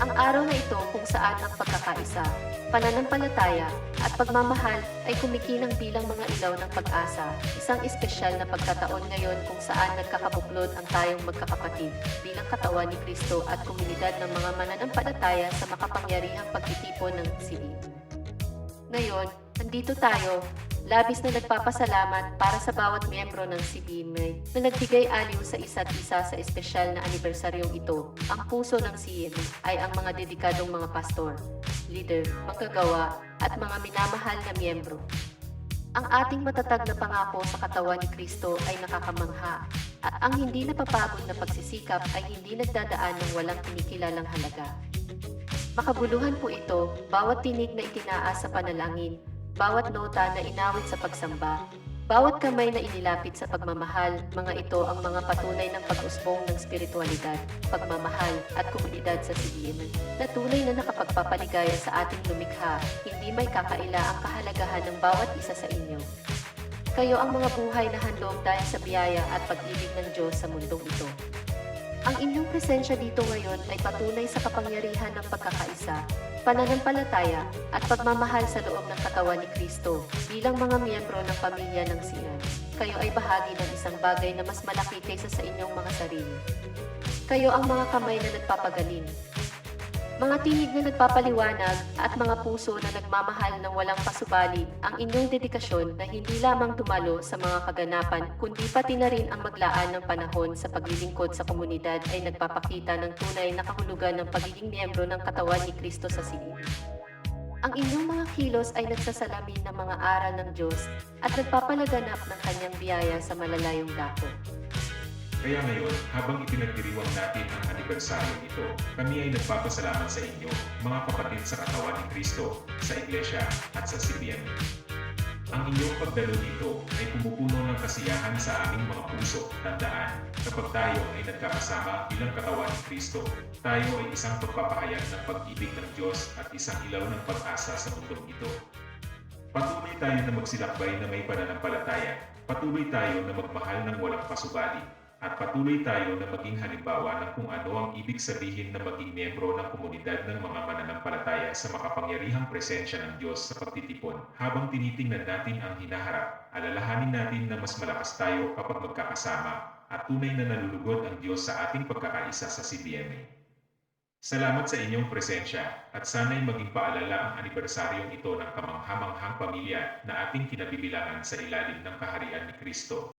Ang araw na ito kung saan ang pagkakaisa, pananampalataya, at pagmamahal ay kumikinang bilang mga ilaw ng pag-asa, isang espesyal na pagkataon ngayon kung saan nagkakabuklod ang tayong magkakapatid bilang katawan ni Kristo at komunidad ng mga mananampalataya sa makapangyarihang pagtitipon ng sibil. Ngayon, nandito tayo, labis na nagpapasalamat para sa bawat miyembro ng CBMA na nagbigay aliw sa isa't isa sa espesyal na anibersaryong ito. Ang puso ng CBMA ay ang mga dedikadong mga pastor, leader, manggagawa, at mga minamahal na miyembro. Ang ating matatag na pangako sa katawan ni Kristo ay nakakamangha, at ang hindi napapagod na pagsisikap ay hindi nagdadaan ng walang kinikilalang halaga. Makabuluhan po ito, bawat tinig na itinaas sa panalangin, bawat nota na inawit sa pagsamba, bawat kamay na inilapit sa pagmamahal, mga ito ang mga patunay ng pag-usbong ng spiritualidad, pagmamahal, at komunidad sa CBN na tunay na nakapagpapaligaya sa ating lumikha, hindi may kakaila ang kahalagahan ng bawat isa sa inyo. Kayo ang mga buhay na handog dahil sa biyaya at pag-ibig ng Diyos sa mundong ito. Ang inyong presensya dito ngayon ay patunay sa kapangyarihan ng pagkakaisa, pananampalataya, at pagmamahal sa loob ng katawan ni Kristo. Bilang mga miyembro ng pamilya ng Sian, kayo ay bahagi ng isang bagay na mas malaki kaysa sa inyong mga sarili. Kayo ang mga kamay na nagpapagaling, mga tinig na nagpapaliwanag, at mga puso na nagmamahal ng walang pasubali. Ang inyong dedikasyon na hindi lamang dumalo sa mga kaganapan, kundi pati na rin ang maglaan ng panahon sa paglilingkod sa komunidad ay nagpapakita ng tunay na kahulugan ng pagiging miyembro ng katawan ni Kristo sa siling. Ang inyong mga kilos ay nagsasalamin ng mga aral ng Diyos at nagpapalaganap ng kanyang biyaya sa malalayong dako. Kaya ngayon, habang ipinagdiriwang natin ang anibersaryo nito, kami ay nagpapasalamat sa inyo, mga kapatid sa katawan ni Kristo, sa Iglesia, at sa CBN. Ang inyong pagdalo dito ay pumupuno ng kasiyahan sa aming mga puso. Tandaan, kapag tayo ay nagkakasama bilang katawan ni Kristo, tayo ay isang pagpapahayag ng pag-ibig ng Diyos at isang ilaw ng pag-asa sa mundong ito. Patuloy tayo na magsilakbay na may pananampalataya, patuloy tayo na magmahal ng walang pasubali, at patuloy tayo na maging halimbawa ng kung ano ang ibig sabihin na maging miyembro ng komunidad ng mga mananampalataya sa makapangyarihang presensya ng Diyos sa pagtitipon. Habang tinitingnan natin ang hinaharap, alalahanin natin na mas malakas tayo kapag magkakasama at tunay na nalulugod ang Diyos sa ating pagkakaisa sa CBMA. Salamat sa inyong presensya at sana'y maging paalala ang anibersaryong ito ng kamangha-manghang pamilya na ating kinabibilangan sa ilalim ng kaharian ni Kristo.